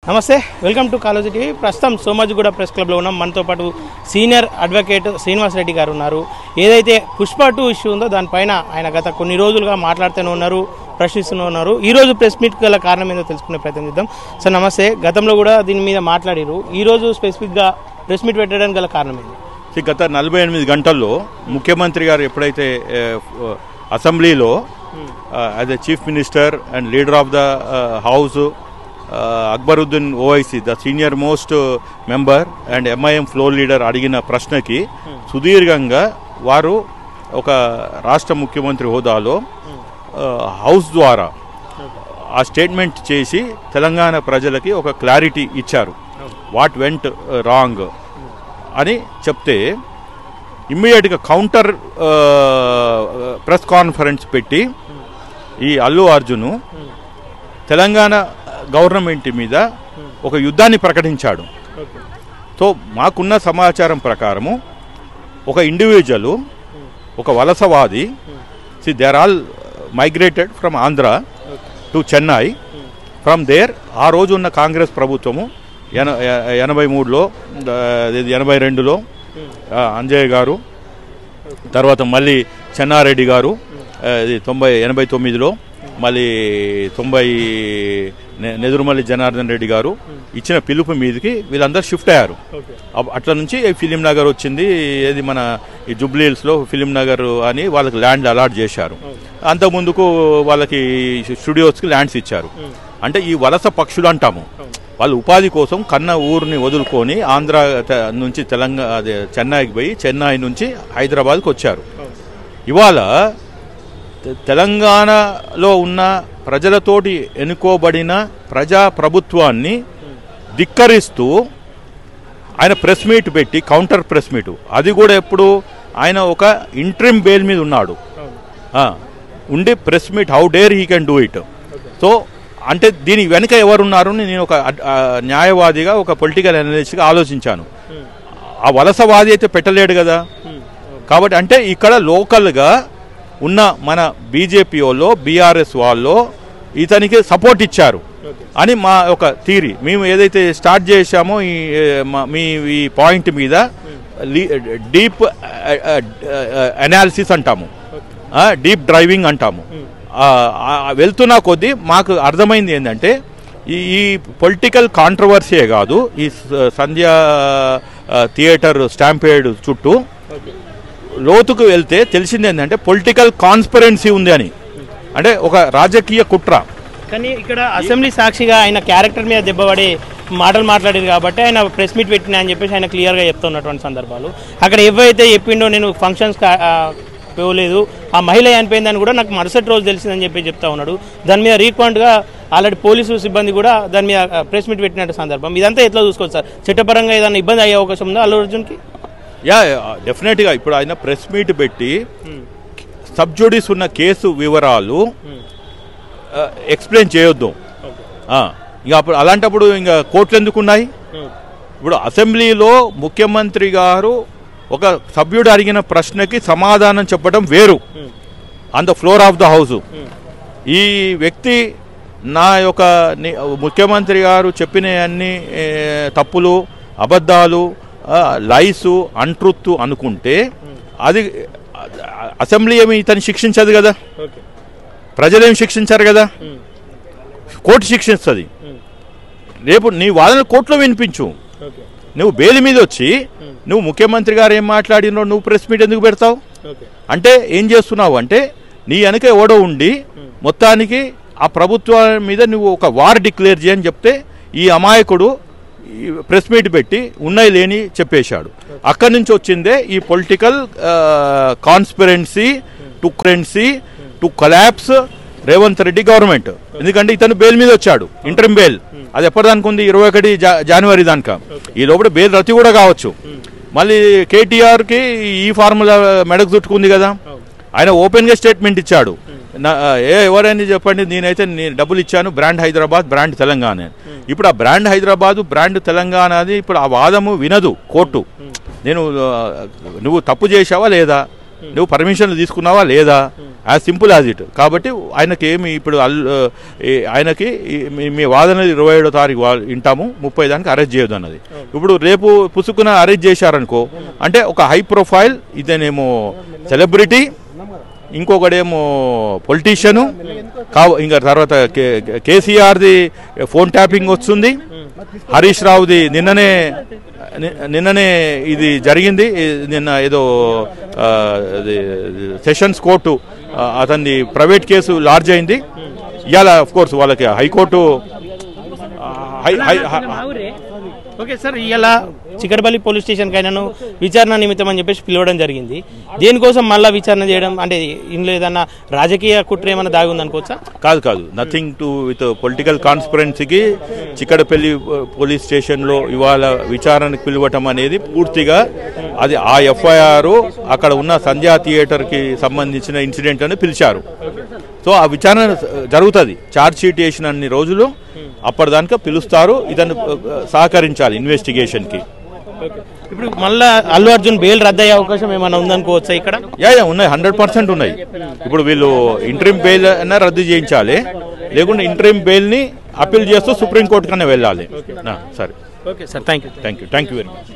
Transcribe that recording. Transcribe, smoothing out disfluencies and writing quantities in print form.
నమస్తే, welcome to college TV. ప్రస్తుతం Somajiguda press క్లబ్లో ఉన్నాం. మనతో పాటు సీనియర్ అడ్వకేట్ శ్రీనివాస్ రెడ్డి గారు ఉన్నారు. ఏదైతే పుష్ప 2 ఇష్యూ ఉందో దానిపైన ఆయన గత కొన్ని రోజులుగా మాట్లాడుతూనే ఉన్నారు, ప్రశ్నిస్తూనే ఉన్నారు. ఈరోజు ప్రెస్ మీట్ గల కారణం ఏందో తెలుసుకునే ప్రయత్నం చేద్దాం. సార్ నమస్తే, గతంలో కూడా దీని మీద మాట్లాడారు, ఈరోజు స్పెసిఫిక్గా ప్రెస్ మీట్ పెట్టడానికి గల కారణం ఏంటి? గత 48 గంటల్లో ముఖ్యమంత్రి గారు ఎప్పుడైతే అసెంబ్లీలో as a chief minister and leader of the house Akbaruddin Owaisi the senior most member and MIM floor leader అడిగిన ప్రశ్నకి సుదీర్ఘంగా వారు ఒక రాష్ట్ర ముఖ్యమంత్రి హోదాలో హౌస్ ద్వారా ఆ స్టేట్మెంట్ చేసి తెలంగాణ ప్రజలకి ఒక క్లారిటీ ఇచ్చారు, వాట్ వెంట్ రాంగ్ అని చెప్తే ఇమ్మీడియట్గా కౌంటర్ ప్రెస్ కాన్ఫరెన్స్ పెట్టి ఈ అల్లు అర్జున్ తెలంగాణ గవర్నమెంట్ మీద ఒక యుద్ధాన్ని ప్రకటించాడు. సో మాకున్న సమాచారం ప్రకారము ఒక ఇండివిజువల్, ఒక వలసవాది, they are all migrated from Andhra to Chennai. From there ఆ రోజు ఉన్న కాంగ్రెస్ ప్రభుత్వము 83లో 82లో అంజయ్య గారు, తర్వాత మళ్ళీ చెన్నారెడ్డి గారు 89లో, మళ్ళీ 90 నెదురుమల్లి జనార్దన్ రెడ్డి గారు ఇచ్చిన పిలుపు మీదకి వీళ్ళందరూ షిఫ్ట్ అయ్యారు. అట్లా నుంచి ఫిలిం నగర్ వచ్చింది, ఏది మన ఈ జూబ్లీహిల్స్లో ఫిలిం నగర్ అని వాళ్ళకి ల్యాండ్ అలాట్ చేశారు. అంతకుముందుకు వాళ్ళకి స్టూడియోస్కి ల్యాండ్స్ ఇచ్చారు. అంటే ఈ వలస పక్షులు అంటాము, వాళ్ళు ఉపాధి కోసం కన్న ఊరిని వదులుకొని ఆంధ్ర నుంచి చెన్నైకి పోయి చెన్నై నుంచి హైదరాబాద్కి వచ్చారు. ఇవాళ తెలంగాణలో ఉన్న ప్రజలతోటి ఎన్నుకోబడిన ప్రజా ప్రభుత్వాన్ని ధిక్కరిస్తూ ఆయన ప్రెస్ మీట్ పెట్టి, కౌంటర్ ప్రెస్ మీట్, అది కూడా ఎప్పుడు ఆయన ఒక ఇంట్రిమ్ బెయిల్ మీద ఉన్నాడు ఉండి press meet, how dare he can do it. So అంటే దీని వెనుక ఎవరున్నారు నేను ఒక న్యాయవాదిగా, ఒక పొలిటికల్ అనలిస్ట్గా ఆలోచించాను. ఆ వలసవాది అయితే పెట్టలేడు కదా. కాబట్టి అంటే ఇక్కడ లోకల్గా ఉన్న మన బీజేపీ వాళ్ళు, బీఆర్ఎస్ వాళ్ళు ఇతనికి సపోర్ట్ ఇచ్చారు అని మా ఒక థియరీ. మేము ఏదైతే స్టార్ట్ చేశామో ఈ పాయింట్ మీద డీప్ అనాలిసిస్ అంటాము, డీప్ డ్రైవింగ్ అంటాము. వెళ్తున్న కొద్దీ మాకు అర్థమైంది ఏంటంటే ఈ పొలిటికల్ కాంట్రవర్సీయే కాదు, ఈ సంధ్య థియేటర్ స్టాంపేడ్ చుట్టూ లోతుకు వెళ్తే తెలిసింది ఏంటంటే పొలిటికల్ కాన్స్పిరెన్సీ ఉంది అని, అంటే ఒక రాజకీయ కుట్ర. కానీ ఇక్కడ అసెంబ్లీ సాక్షిగా ఆయన క్యారెక్టర్ మీద దెబ్బపడి మాటలు మాట్లాడారు కాబట్టి ఆయన ప్రెస్ మీట్ పెట్టినా అని చెప్పేసి ఆయన క్లియర్గా చెప్తున్నటువంటి సందర్భాలు. అక్కడ ఎవరైతే చెప్పిండో నేను ఫంక్షన్స్ పోలేదు, ఆ మహిళ చనిపోయిందని కూడా నాకు మరుసటి రోజు తెలిసిందని చెప్పి చెప్తా ఉన్నాడు. దాని మీద రీకౌంట్గా ఆల్రెడీ పోలీసు సిబ్బంది కూడా దాని మీద ప్రెస్ మీట్ పెట్టినట్టు సందర్భం. ఇదంతా ఎట్లా చూసుకోవచ్చు సార్? చట్టపరంగా ఏదైనా ఇబ్బంది అయ్యే అవకాశం ఉందా అల్లు అర్జున్కి? డెఫినెట్గా ఇప్పుడు ఆయన ప్రెస్ మీట్ పెట్టి సబ్జుడిస్ ఉన్న కేసు వివరాలు ఎక్స్ప్లెయిన్ చేయొద్దు. ఇక అప్పుడు అలాంటప్పుడు ఇంకా కోర్టులు ఎందుకు ఉన్నాయి? ఇప్పుడు అసెంబ్లీలో ముఖ్యమంత్రి గారు ఒక సభ్యుడు అడిగిన ప్రశ్నకి సమాధానం చెప్పడం వేరు on the floor of the house. ఈ వ్యక్తి నా యొక్క ముఖ్యమంత్రి గారు చెప్పిన అన్ని తప్పులు, అబద్ధాలు, లైసు, అన్ట్రూత్ అనుకుంటే అది అసెంబ్లీ ఏమి ఇతను శిక్షించదు కదా, ప్రజలేమి శిక్షించారు కదా, కోర్టు శిక్షిస్తుంది. రేపు నీ వాదన కోర్టులో వినిపించు. నువ్వు బెయిల్ మీద వచ్చి నువ్వు ముఖ్యమంత్రి గారు ఏం మాట్లాడినో నువ్వు ప్రెస్ మీట్ ఎందుకు పెడతావు? అంటే ఏం చేస్తున్నావు అంటే నీ వెనక ఎవడో ఉండి మొత్తానికి ఆ ప్రభుత్వం మీద నువ్వు ఒక వార్ డిక్లేర్ చేయని చెప్తే ఈ అమాయకుడు ప్రెస్ మీట్ పెట్టి ఉన్నాయి లేని చెప్పేశాడు. అక్కడి నుంచి వచ్చిందే ఈ political conspiracy to collapse Revanth Reddy government. ఎందుకంటే ఇతను బెయిల్ మీద వచ్చాడు, ఇంటర్మ్ బెయిల్. అది ఎప్పటిదానికి ఉంది? 21 జనవరి దానిక. ఈ లోపల బెయిల్ రద్దు కూడా కావచ్చు. మళ్ళీ కేటీఆర్కి ఈ ఫార్ములా మెడకు చుట్టుకుంది కదా. ఆయన ఓపెన్గా స్టేట్మెంట్ ఇచ్చాడు, ఎవరైనా చెప్పండి, నేనైతే డబ్బులు ఇచ్చాను, బ్రాండ్ హైదరాబాద్, బ్రాండ్ తెలంగాణ. ఇప్పుడు ఆ బ్రాండ్ హైదరాబాద్, బ్రాండ్ తెలంగాణ అది ఇప్పుడు ఆ వాదము వినదు కోర్టు. నువ్వు తప్పు చేశావా లేదా, నువ్వు పర్మిషన్లు తీసుకున్నావా లేదా, యాజ్ సింపుల్ యాజ్ ఇట్. కాబట్టి ఆయనకి ఏమి ఇప్పుడు ఆయనకి మీ వాదన 27వ తారీఖు వింటాము, 30 దానికి అరెస్ట్ చేయదు అన్నది. ఇప్పుడు రేపు పుసుకున అరెస్ట్ చేశారనుకో అంటే ఒక హై ప్రొఫైల్, ఇదేనేమో సెలబ్రిటీ, ఇంకొకడేమో పొలిటీషియను, ఇంకా తర్వాత కేసీఆర్ది ఫోన్ ట్యాపింగ్ వస్తుంది, హరీష్ రావుది నిన్ననే ఇది జరిగింది, నిన్న ఏదో సెషన్స్ కోర్టు అతన్ని ప్రైవేట్ కేసు లార్జ్ అయింది. ఇవాళ ఆఫ్ కోర్స్ వాళ్ళకి హైకోర్టు ఓకే సార్, ఇలా చికటపల్లి పోలీస్ స్టేషన్కి ఆయనను విచారణ నిమిత్తం అని చెప్పేసి పిలవడం జరిగింది. దేనికోసం మళ్ళీ విచారణ చేయడం అంటే ఇందులో ఏదన్నా రాజకీయ కుట్ర ఏమైనా దాగి ఉంది అనుకోవచ్చా? కాదు, నథింగ్ టు విత్ పొలిటికల్ కాన్స్పిరెన్సీకి చికటపల్లి పోలీస్ స్టేషన్లో ఇవాళ విచారణకు పిలవటం అనేది పూర్తిగా అది ఆ ఎఫ్ఐఆర్ అక్కడ ఉన్న సంధ్యా థియేటర్కి సంబంధించిన ఇన్సిడెంట్ అని పిలిచారు. సో ఆ విచారణ జరుగుతుంది, ఛార్జ్ షీట్ వేసిన అన్ని రోజులు అప్పటిదాకా పిలుస్తారు, ఇతను సహకరించాలి ఇన్వెస్టిగేషన్కి. ఇప్పుడు మళ్ళా అల్లు అర్జున్ బెయిల్ రద్దయ్యే అవకాశం ఏమైనా ఉందనుకోవచ్చా ఇక్కడ? ఉన్నాయి, 100% ఉన్నాయి. ఇప్పుడు వీళ్ళు ఇంట్రీమ్ బెయిల్ అయినా రద్దు చేయించాలి, లేకుంటే ఇంట్రీమ్ బెయిల్ని అప్పీల్ చేస్తూ సుప్రీంకోర్టు కన్నా వెళ్ళాలి. సరే, okay sir, thank you very much.